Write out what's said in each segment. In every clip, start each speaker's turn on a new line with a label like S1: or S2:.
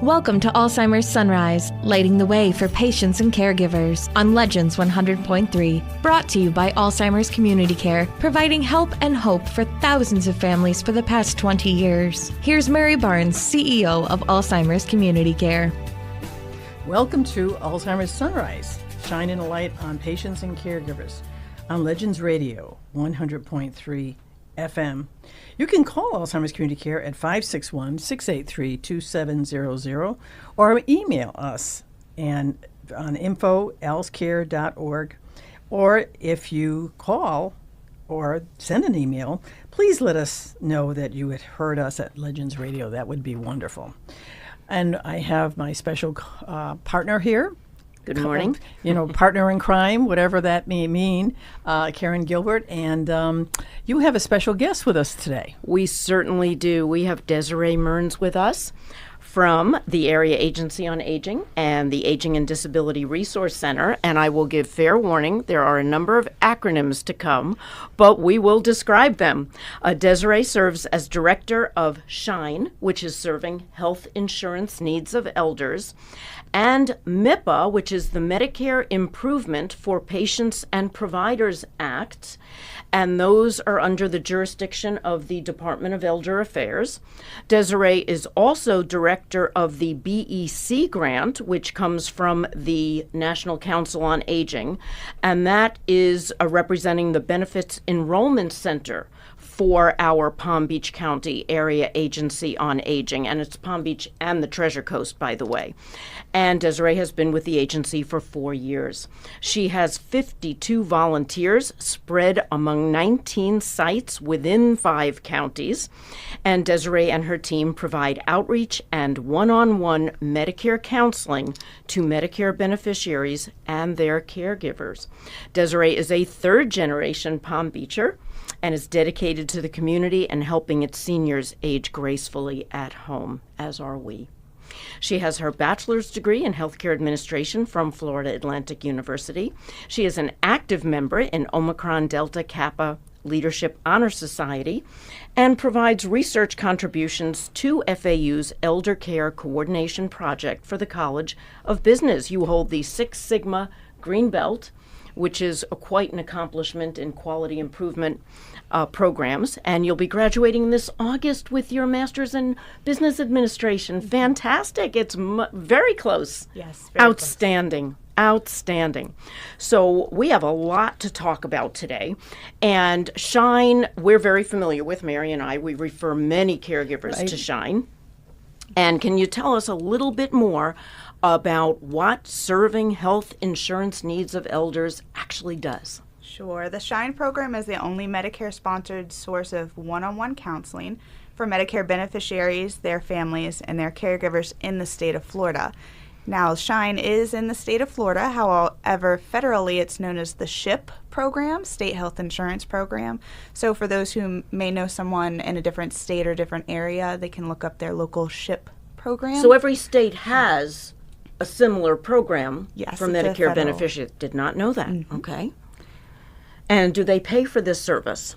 S1: Welcome to Alzheimer's Sunrise, lighting the way for patients and caregivers on Legends 100.3, brought to you by Alzheimer's Community Care, providing help and hope for thousands of families for the past 20 years. Here's Mary Barnes, CEO of Alzheimer's Community Care.
S2: Welcome to Alzheimer's Sunrise, shining a light on patients and caregivers on Legends Radio 100.3 FM. You can call Alzheimer's Community Care at 561-683-2700 or email us on info@alzcare.org. Or if you call or send an email, please let us know that you had heard us at Legends Radio. That would be wonderful. And I have my special partner here.
S3: Good morning.
S2: Partner in crime, whatever that may mean, Karen Gilbert. And you have a special guest with us today.
S3: We certainly do. We have Desirae Mearn with us from the Area Agency on Aging and the Aging and Disability Resource Center. And I will give fair warning, there are a number of acronyms to come, but we will describe them. Desirae serves as Director of SHINE, which is Serving Health Insurance Needs of Elders, and MIPA, which is the Medicare Improvement for Patients and Providers Act, and those are under the jurisdiction of the Department of Elder Affairs. Desirae is also director of the BEC grant, which comes from the National Council on Aging, and that is representing the Benefits Enrollment Center for our Palm Beach County Area Agency on Aging, and it's Palm Beach and the Treasure Coast, by the way. And Desirae has been with the agency for 4 years. She has 52 volunteers spread among 19 sites within 5 counties, and Desirae and her team provide outreach and one-on-one Medicare counseling to Medicare beneficiaries and their caregivers. Desirae is a third-generation Palm Beacher and is dedicated to the community and helping its seniors age gracefully at home, as are we. She has her bachelor's degree in healthcare administration from Florida Atlantic University. She is an active member in Omicron Delta Kappa Leadership Honor Society and provides research contributions to FAU's Elder Care Coordination Project for the College of Business. You hold the Six Sigma Green Belt, which is quite an accomplishment in quality improvement programs. And you'll be graduating this August with your master's in business administration. Fantastic. It's very close.
S4: Yes. Very
S3: Outstanding. Close. Outstanding. So we have a lot to talk about today. And SHINE, we're very familiar with, Mary and I. We refer many caregivers to SHINE. And can you tell us a little bit more about what Serving Health Insurance Needs of Elders actually does?
S4: Sure. The SHINE program is the only Medicare-sponsored source of one-on-one counseling for Medicare beneficiaries, their families, and their caregivers in the state of Florida. Now, SHINE is in the state of Florida. However, federally, it's known as the SHIP program, State Health Insurance Program. So for those who may know someone in a different state or different area, they can look up their local SHIP program.
S3: So every state has a similar program for Medicare beneficiaries. Did not know that. Mm-hmm. Okay. And do they pay for this service?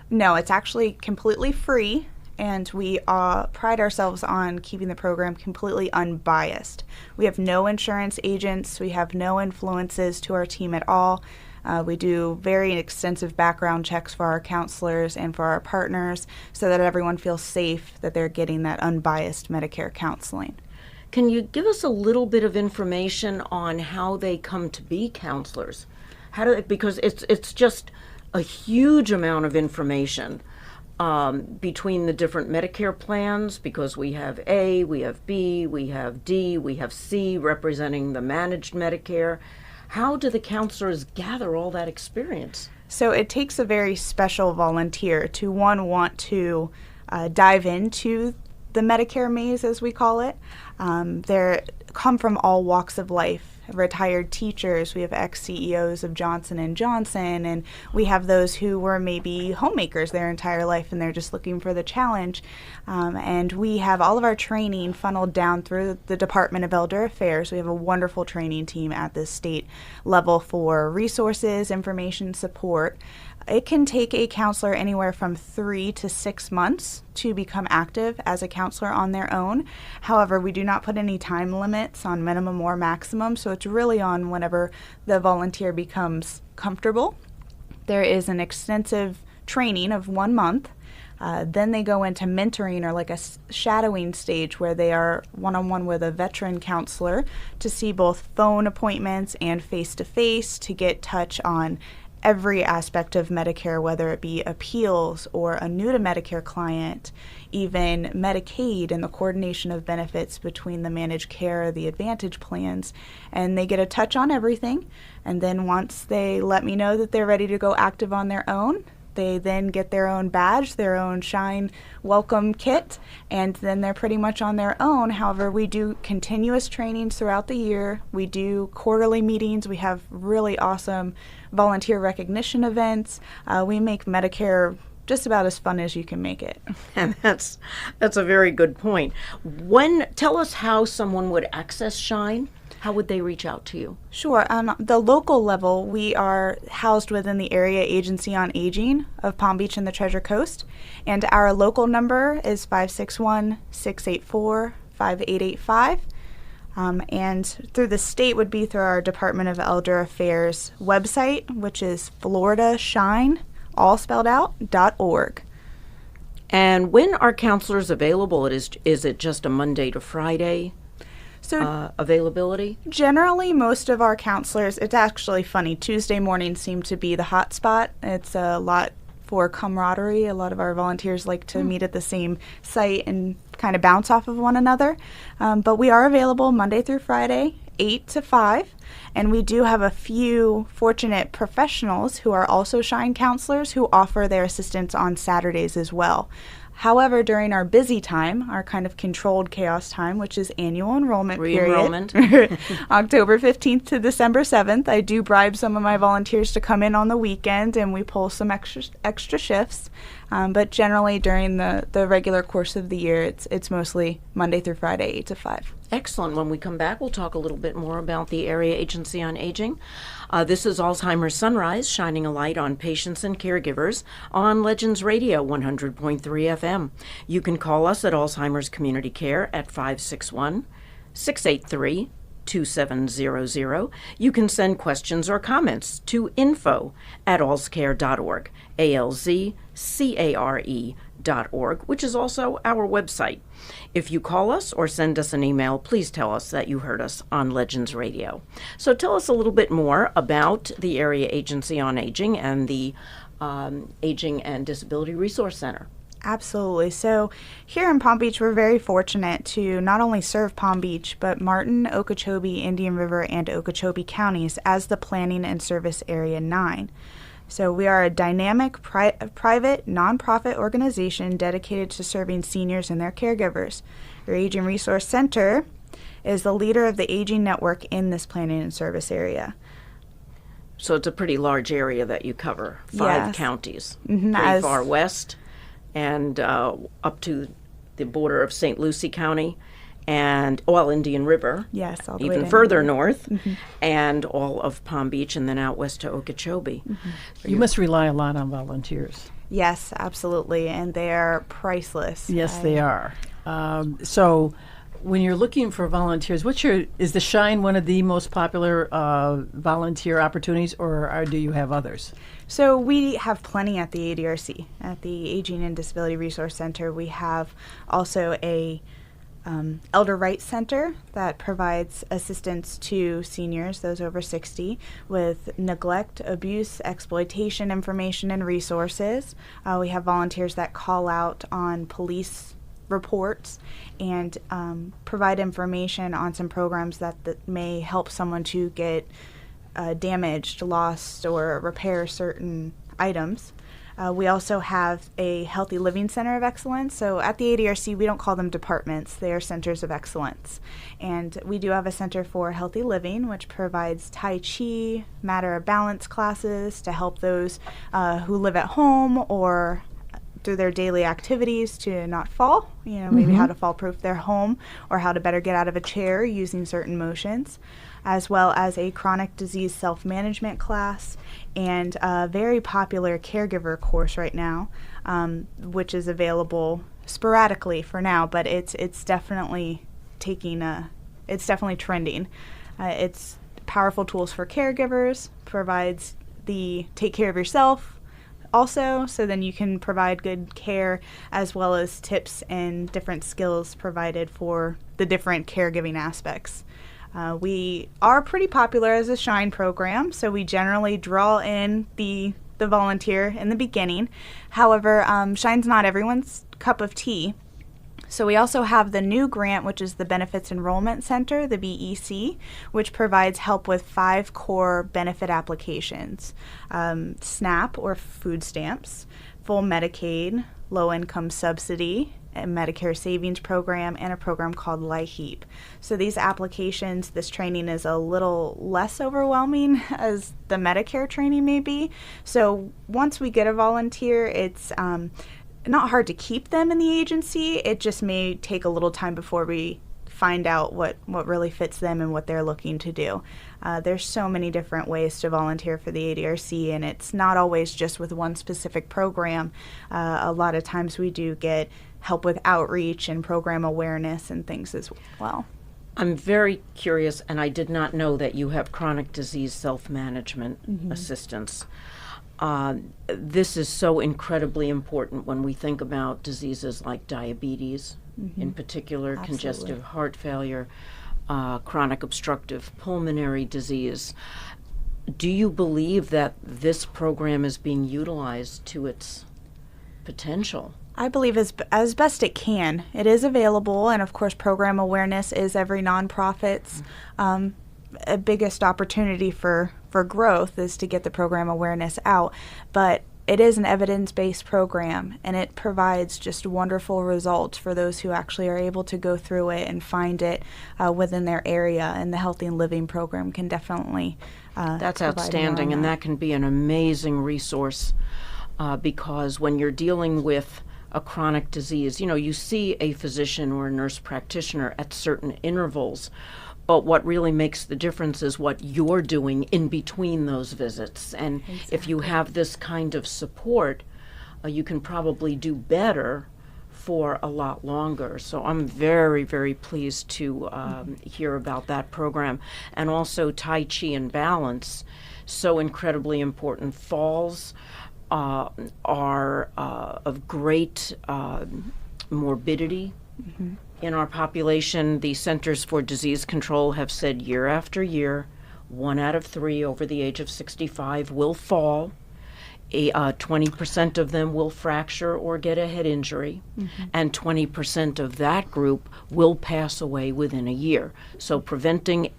S4: No, it's actually completely free, and we pride ourselves on keeping the program completely unbiased. We have no insurance agents. We have no influences to our team at all. We do very extensive background checks for our counselors and for our partners so that everyone feels safe that they're getting that unbiased Medicare counseling.
S3: Can you give us a little bit of information on how they come to be counselors? Because it's just a huge amount of information between the different Medicare plans, because we have A, we have B, we have D, we have C representing the managed Medicare. How do the counselors gather all that experience?
S4: So it takes a very special volunteer to want to dive into the Medicare maze, as we call it. They come from all walks of life. Retired teachers, we have ex-CEOs of Johnson & Johnson, and we have those who were maybe homemakers their entire life and they're just looking for the challenge. And we have all of our training funneled down through the Department of Elder Affairs. We have a wonderful training team at this state level for resources, information, support. It can take a counselor anywhere from 3 to 6 months to become active as a counselor on their own. However, we do not put any time limits on minimum or maximum, so it's really on whenever the volunteer becomes comfortable. There is an extensive training of 1 month. Then they go into mentoring, or like a shadowing stage, where they are one-on-one with a veteran counselor to see both phone appointments and face-to-face to get touch on every aspect of Medicare, whether it be appeals or a new to Medicare client, even Medicaid and the coordination of benefits between the managed care, the Advantage plans, and they get a touch on everything. And then once they let me know that they're ready to go active on their own, they then get their own badge, their own Shine welcome kit, and then they're pretty much on their own. However, we do continuous trainings throughout the year. We do quarterly meetings. We have really awesome volunteer recognition events. We make Medicare just about as fun as you can make it.
S3: And that's a very good point. Tell us how someone would access Shine. How would they reach out to you?
S4: Sure. On the local level, we are housed within the Area Agency on Aging of Palm Beach and the Treasure Coast, and our local number is 561-684-5885. And through the state would be through our Department of Elder Affairs website, which is FloridaShine, all spelled out, .org.
S3: And when are counselors available? Is it just a Monday to Friday availability?
S4: Generally, most of our counselors, it's actually funny, Tuesday mornings seem to be the hot spot. It's a lot for camaraderie. A lot of our volunteers like to meet at the same site and kind of bounce off of one another. But we are available Monday through Friday, 8 to 5. And we do have a few fortunate professionals who are also Shine counselors who offer their assistance on Saturdays as well. However, during our busy time, our kind of controlled chaos time, which is annual enrollment
S3: Re-enrollment.
S4: period, October 15th to December 7th, I do bribe some of my volunteers to come in on the weekend, and we pull some extra shifts. But generally, during the regular course of the year, it's mostly Monday through Friday, 8 to 5.
S3: Excellent. When we come back, we'll talk a little bit more about the Area Agency on Aging. This is Alzheimer's Sunrise, shining a light on patients and caregivers on Legends Radio 100.3 FM. You can call us at Alzheimer's Community Care at 561-683-2700. You can send questions or comments to info@alzcare.org, ALZCARE.org, which is also our website. If you call us or send us an email, please tell us that you heard us on Legends Radio. So tell us a little bit more about the Area Agency on Aging and the Aging and Disability Resource Center.
S4: Absolutely. So here in Palm Beach, we're very fortunate to not only serve Palm Beach, but Martin, Okeechobee, Indian River, and Okeechobee counties as the Planning and Service Area 9. So we are a dynamic private nonprofit organization dedicated to serving seniors and their caregivers. Our Aging Resource Center is the leader of the aging network in this planning and service area.
S3: So it's a pretty large area that you cover, 5
S4: Yes.
S3: counties,
S4: Mhm,
S3: pretty far west and up to the border of St. Lucie County and Indian River.
S4: Yes, all the way
S3: even
S4: down.
S3: further north, and all of Palm Beach, and then out west to Okeechobee.
S2: You must rely a lot on volunteers.
S4: Yes, absolutely, and they are priceless.
S2: Yes, they are. So when you're looking for volunteers, is the Shine one of the most popular volunteer opportunities, or do you have others?
S4: So we have plenty at the ADRC, at the Aging and Disability Resource Center. We have also a Elder Rights Center that provides assistance to seniors, those over 60, with neglect, abuse, exploitation information and resources. We have volunteers that call out on police reports and provide information on some programs that may help someone to get damaged, lost, or repair certain items. We also have a Healthy Living Center of Excellence. So at the ADRC, we don't call them departments. They are centers of excellence. And we do have a Center for Healthy Living, which provides Tai Chi, matter of balance classes to help those who live at home or through their daily activities to not fall, maybe how to fall-proof their home or how to better get out of a chair using certain motions, as well as a chronic disease self-management class and a very popular caregiver course right now, which is available sporadically for now, but it's definitely it's definitely trending. It's powerful tools for caregivers, provides the take care of yourself also, so then you can provide good care, as well as tips and different skills provided for the different caregiving aspects. We are pretty popular as a Shine program, so we generally draw in the volunteer in the beginning. However, Shine's not everyone's cup of tea. So we also have the new grant, which is the Benefits Enrollment Center, the BEC, which provides help with 5 core benefit applications: SNAP or food stamps, full Medicaid, low-income subsidy, a Medicare savings program, and a program called LIHEAP. So these applications, this training is a little less overwhelming as the Medicare training may be. So once we get a volunteer, it's not hard to keep them in the agency. It just may take a little time before we find out what really fits them and what they're looking to do. There's so many different ways to volunteer for the ADRC, and it's not always just with one specific program. A lot of times we do get help with outreach and program awareness and things as well.
S3: I'm very curious, and I did not know that you have chronic disease self-management assistance. This is so incredibly important when we think about diseases like diabetes, in particular, congestive heart failure, chronic obstructive pulmonary disease. Do you believe that this program is being utilized to its potential?
S4: I believe as best it can. It is available, and of course program awareness is every nonprofit's biggest opportunity for growth, is to get the program awareness out. But it is an evidence-based program, and it provides just wonderful results for those who actually are able to go through it and find it within their area, and the Healthy and Living program can definitely
S3: That's outstanding, and that can be an amazing resource because when you're dealing with a chronic disease, you see a physician or a nurse practitioner at certain intervals, but what really makes the difference is what you're doing in between those visits. And if you have this kind of support, you can probably do better for a lot longer. So I'm very, very pleased to hear about that program. And also Tai Chi and balance, so incredibly important. Falls are of great morbidity in our population. The Centers for Disease Control have said year after year, 1 out of 3 over the age of 65 will fall. 20% of them will fracture or get a head injury, and 20% of that group will pass away within a year. So preventing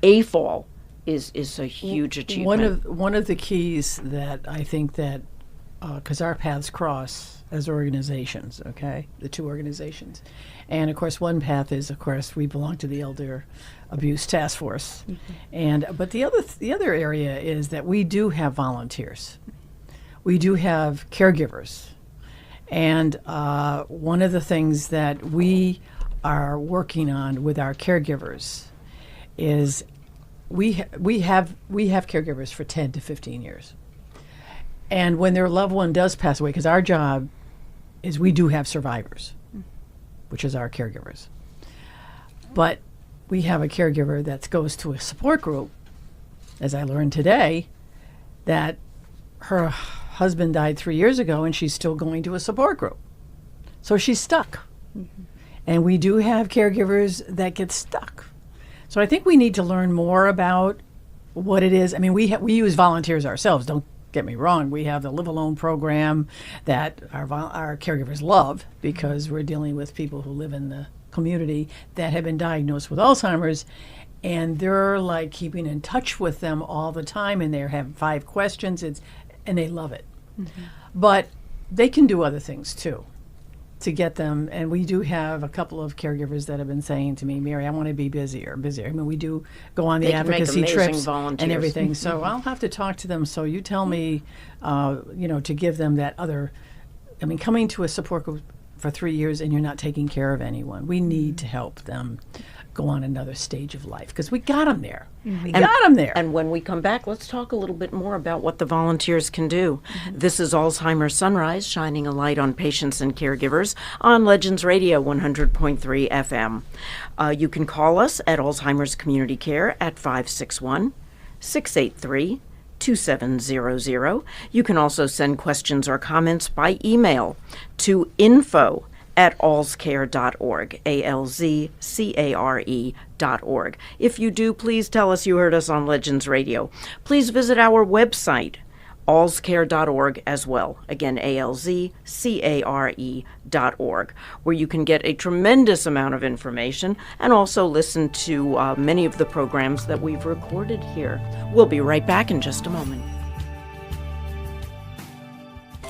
S3: a fall is a huge achievement.
S2: One of the keys that I think that, because our paths cross as organizations, okay, the two organizations, and of course one path is, of course, we belong to the Elder Abuse Task Force, but the other area is that we do have volunteers, we do have caregivers, and one of the things that we are working on with our caregivers is we have caregivers for 10 to 15 years. And when their loved one does pass away, because our job is we do have survivors, which is our caregivers. But we have a caregiver that goes to a support group, as I learned today, that her husband died 3 years ago and she's still going to a support group. So she's stuck. And we do have caregivers that get stuck. So I think we need to learn more about what it is. I mean, we use volunteers ourselves. Don't get me wrong. We have the Live Alone program that our caregivers love, because we're dealing with people who live in the community that have been diagnosed with Alzheimer's, and they're like keeping in touch with them all the time, and they have 5 questions, and they love it. But they can do other things too to get them, and we do have a couple of caregivers that have been saying to me, Mary, I want to be busier. I mean, we do go on the advocacy trips and everything, so I'll have to talk to them. So you tell me, to give them that other I mean, coming to a support group for 3 years and you're not taking care of anyone, we need to help them go on another stage of life because we got them there. We got them there.
S3: And when we come back, let's talk a little bit more about what the volunteers can do. This is Alzheimer's Sunrise, shining a light on patients and caregivers on Legends Radio 100.3 FM. You can call us at Alzheimer's Community Care at 561-683-2700. You can also send questions or comments by email to info@alzcare.org, ALZCARE.org. If you do, please tell us you heard us on Legends Radio. Please visit our website, alzcare.org as well. Again, ALZCARE.org, where you can get a tremendous amount of information and also listen to many of the programs that we've recorded here. We'll be right back in just a moment.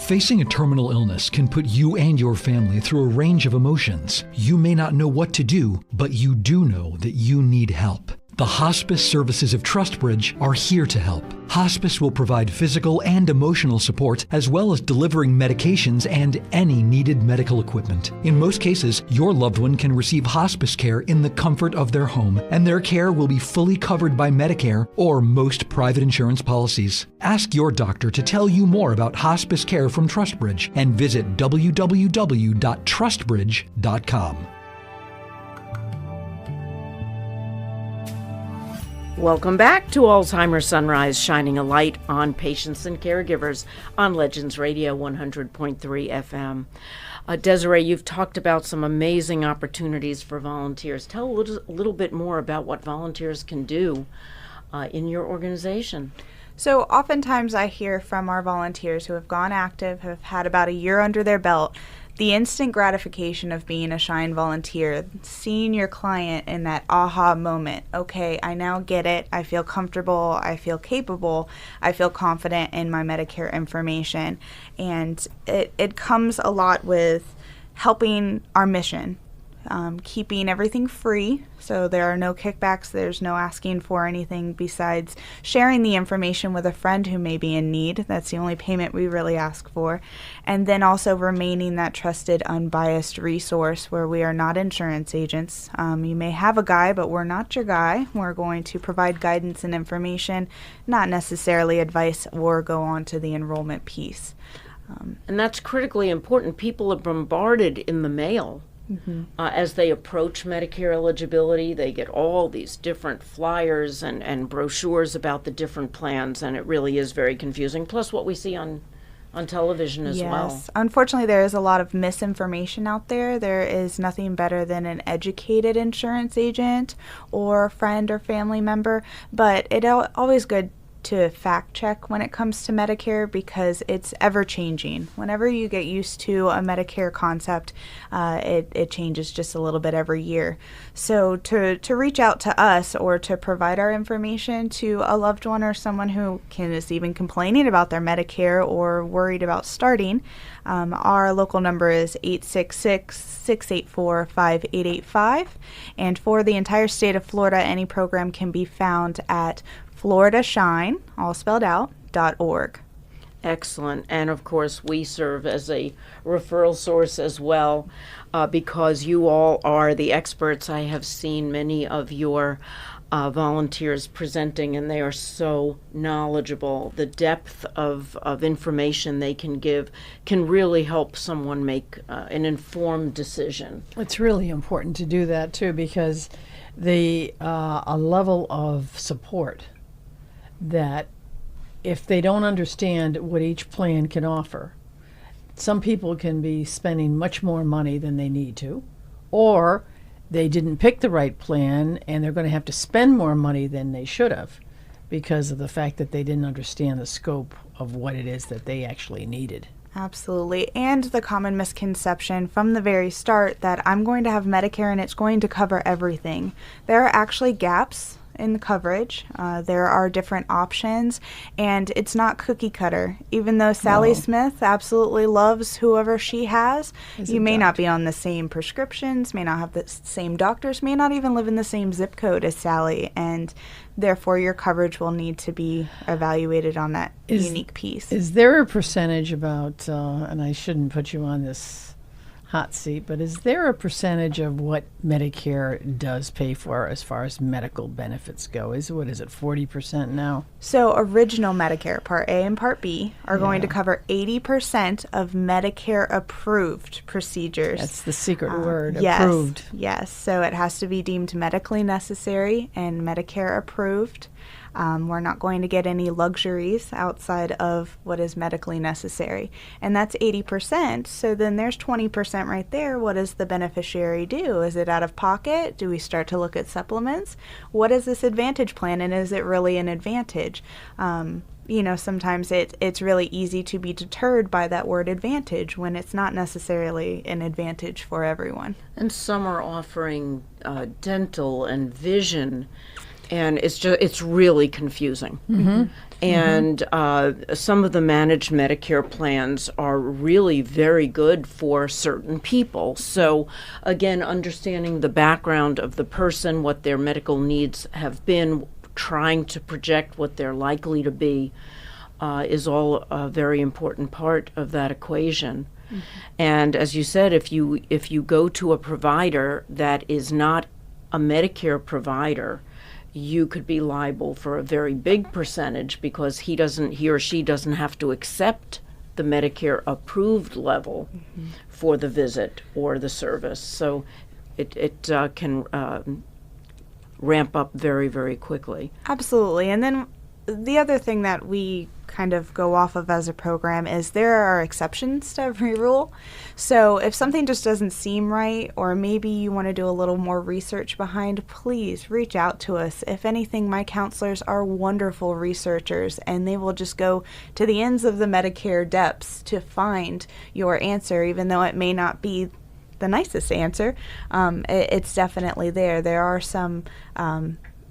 S5: Facing a terminal illness can put you and your family through a range of emotions. You may not know what to do, but you do know that you need help. The hospice services of TrustBridge are here to help. Hospice will provide physical and emotional support, as well as delivering medications and any needed medical equipment. In most cases, your loved one can receive hospice care in the comfort of their home, and their care will be fully covered by Medicare or most private insurance policies. Ask your doctor to tell you more about hospice care from TrustBridge and visit www.trustbridge.com.
S3: Welcome back to Alzheimer's Sunrise, shining a light on patients and caregivers on Legends Radio 100.3 FM. Desirae, you've talked about some amazing opportunities for volunteers. Tell a little bit more about what volunteers can do in your organization.
S4: So oftentimes I hear from our volunteers who have gone active, have had about a year under their belt, the instant gratification of being a Shine volunteer, seeing your client in that aha moment. Okay, I now get it. I feel comfortable. I feel capable. I feel confident in my Medicare information. And it comes a lot with helping our mission, keeping everything free. So there are no kickbacks. There's no asking for anything besides sharing the information with a friend who may be in need. That's the only payment we really ask for. And then also remaining that trusted, unbiased resource where we are not insurance agents. You may have a guy, but we're not your guy. We're going to provide guidance and information, not necessarily advice or go on to the enrollment piece.
S3: And that's critically important. People are bombarded in the mail. As they approach Medicare eligibility, they get all these different flyers and brochures about the different plans, and it really is very confusing. Plus what we see on television as well.
S4: Yes. Unfortunately, there is a lot of misinformation out there. There is nothing better than an educated insurance agent or friend or family member, but it's always good to fact check when it comes to Medicare because it's ever changing. Whenever you get used to a Medicare concept, it changes just a little bit every year. So to reach out to us or to provide our information to a loved one or someone who is even complaining about their Medicare or worried about starting, our local number is 866-684-5885. And for the entire state of Florida, any program can be found at FloridaShine, all spelled out, .org.
S3: Excellent. And of course, we serve as a referral source as well because you all are the experts. I have seen many of your volunteers presenting, and they are so knowledgeable. The depth of information they can give can really help someone make an informed decision.
S2: It's really important to do that, too, because a level of support that if they don't understand what each plan can offer, some people can be spending much more money than they need to, or they didn't pick the right plan and they're going to have to spend more money than they should have because of the fact that they didn't understand the scope of what it is that they actually needed.
S4: Absolutely. And the common misconception from the very start that I'm going to have Medicare and it's going to cover everything. There are actually gaps in coverage. There are different options, and it's not cookie cutter. Even though Sally Smith absolutely loves whoever she has, you may not be on the same prescriptions, may not have the same doctors, may not even live in the same zip code as Sally, and therefore your coverage will need to be evaluated on that unique piece.
S2: Is there a percentage about, and I shouldn't put you on this hot seat, but is there a percentage of what Medicare does pay for as far as medical benefits go? What is it, 40% now?
S4: So original Medicare, Part A and Part B, are going to cover 80% of Medicare-approved procedures.
S2: That's the secret word,
S4: yes,
S2: approved.
S4: Yes, so it has to be deemed medically necessary and Medicare-approved. We're not going to get any luxuries outside of what is medically necessary. And that's 80%. So then there's 20% right there. What does the beneficiary do? Is it out of pocket? Do we start to look at supplements? What is this Advantage plan, and is it really an advantage? Sometimes it's really easy to be deterred by that word advantage when it's not necessarily an advantage for everyone.
S3: And some are offering dental and vision, and it's really confusing. Mm-hmm. And some of the managed Medicare plans are really very good for certain people. So again, understanding the background of the person, what their medical needs have been, trying to project what they're likely to be, is all a very important part of that equation. Mm-hmm. And as you said, if you go to a provider that is not a Medicare provider, you could be liable for a very big percentage because he or she doesn't have to accept the Medicare approved level for the visit or the service. So it can ramp up very, very quickly.
S4: Absolutely. And then the other thing that we kind of go off of as a program is there are exceptions to every rule. So if something just doesn't seem right, or maybe you want to do a little more research behind, please reach out to us. If anything, my counselors are wonderful researchers, and they will just go to the ends of the Medicare depths to find your answer, even though it may not be the nicest answer. It's definitely there. There are some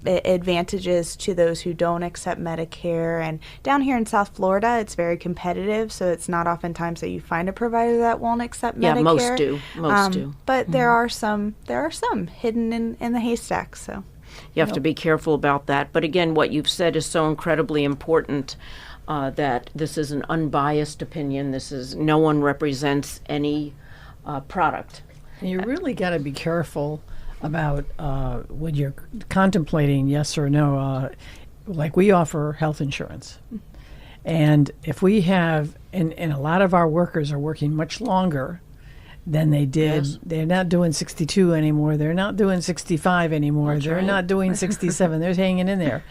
S4: advantages to those who don't accept Medicare, and down here in South Florida it's very competitive, so it's not oftentimes that you find a provider that won't accept Medicare.
S3: Most do.
S4: But there are some hidden in the haystack, so
S3: you have to be careful about that. But again, what you've said is so incredibly important, that this is an unbiased opinion. No one represents any product.
S2: And you really got to be careful about when you're contemplating yes or no. Like we offer health insurance. And if we have, and a lot of our workers are working much longer than they did. Yes. They're not doing 62 anymore. They're not doing 65 anymore. That's They're right. not doing 67. They're hanging in there.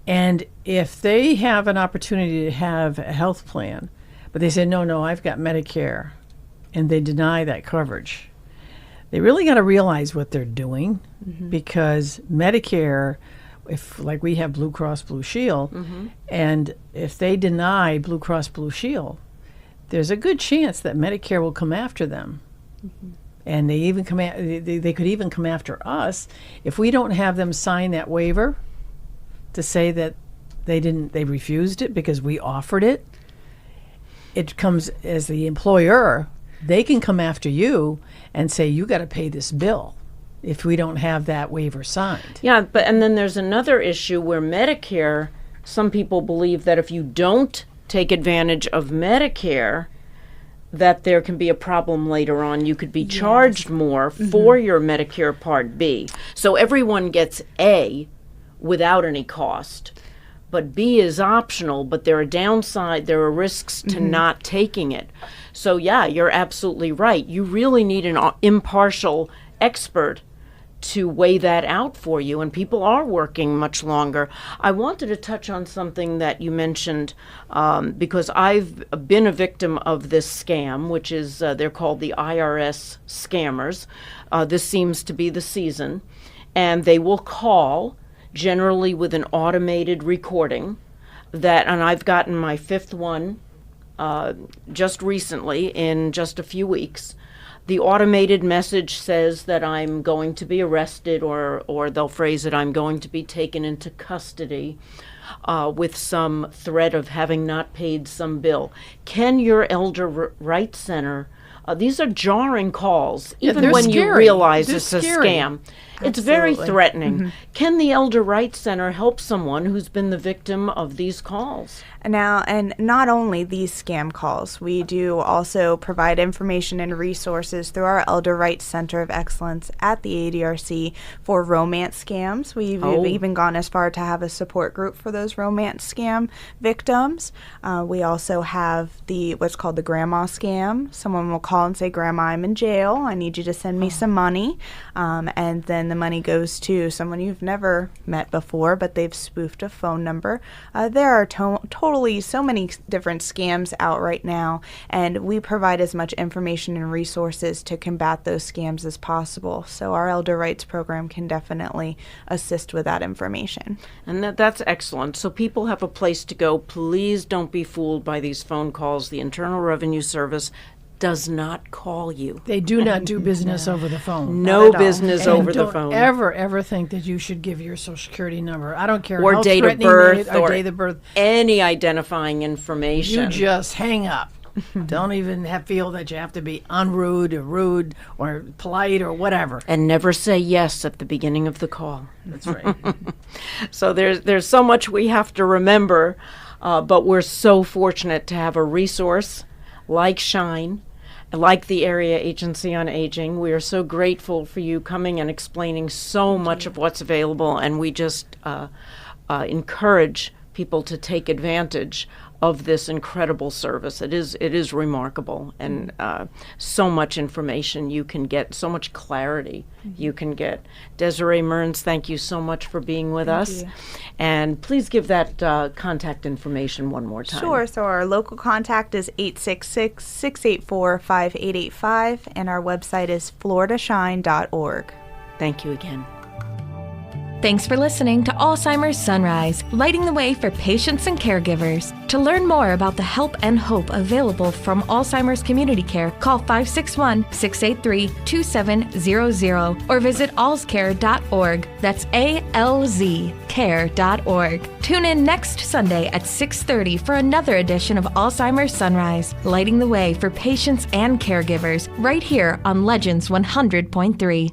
S2: And if they have an opportunity to have a health plan, but they say, no, I've got Medicare, and they deny that coverage, they really got to realize what they're doing, because Medicare, if like we have Blue Cross Blue Shield, and if they deny Blue Cross Blue Shield, there's a good chance that Medicare will come after them. And they even they could even come after us if we don't have them sign that waiver to say that they refused it because we offered it. It comes as the employer. They can come after you and say, you got to pay this bill if we don't have that waiver signed.
S3: Yeah, and then there's another issue where Medicare, some people believe that if you don't take advantage of Medicare, that there can be a problem later on. You could be charged more for your Medicare Part B. So everyone gets A without any cost. But B is optional, but there are risks to not taking it. So yeah, you're absolutely right. You really need an impartial expert to weigh that out for you, and people are working much longer. I wanted to touch on something that you mentioned, because I've been a victim of this scam, which is, they're called the Irs Scammers. This seems to be the season, and they will call, generally with an automated recording, and I've gotten my fifth one just recently, in just a few weeks, The automated message says that I'm going to be arrested, or they'll phrase it, I'm going to be taken into custody with some threat of having not paid some bill. Can your Elder Rights Center, these are jarring calls, even when you realize it's a scam. It's very threatening. Can the Elder Rights Center help someone who's been the victim of these calls?
S4: Now, and not only these scam calls, we do also provide information and resources through our Elder Rights Center of Excellence at the ADRC for romance scams. We've even gone as far to have a support group for those romance scam victims. We also have what's called the grandma scam. Someone will call and say, "Grandma, I'm in jail. I need you to send me some money." And then the money goes to someone you've never met before, but they've spoofed a phone number. There are totally so many different scams out right now, and we provide as much information and resources to combat those scams as possible. So our Elder Rights program can definitely assist with that information.
S3: And that's excellent. So people have a place to go. Please don't be fooled by these phone calls. The Internal Revenue Service does not call you.
S2: They do not do business over the phone.
S3: No business over the
S2: don't
S3: phone.
S2: ever think that you should give your Social Security number. I don't care
S3: Or
S2: how
S3: date of
S2: threatening
S3: birth,
S2: or
S3: or
S2: date of birth.
S3: any identifying information.
S2: You just hang up. Don't even feel that you have to be unrude or rude or polite or whatever.
S3: And never say yes at the beginning of the call.
S2: That's right.
S3: So there's so much we have to remember, but we're so fortunate to have a resource like SHINE, like the Area Agency on Aging. We are so grateful for you coming and explaining so much of what's available, and we just encourage people to take advantage of this incredible service. It is remarkable, and so much information you can get, so much clarity you can get. Desirae Mearns, thank you so much for being with us.
S4: You.
S3: And please give that contact information one more time.
S4: Sure. So our local contact is 866-684-5885, and our website is floridashine.org.
S3: Thank you again.
S1: Thanks for listening to Alzheimer's Sunrise, lighting the way for patients and caregivers. To learn more about the help and hope available from Alzheimer's Community Care, call 561-683-2700 or visit alzcare.org. That's ALZcare.org. Tune in next Sunday at 6:30 for another edition of Alzheimer's Sunrise, lighting the way for patients and caregivers, right here on Legends 100.3.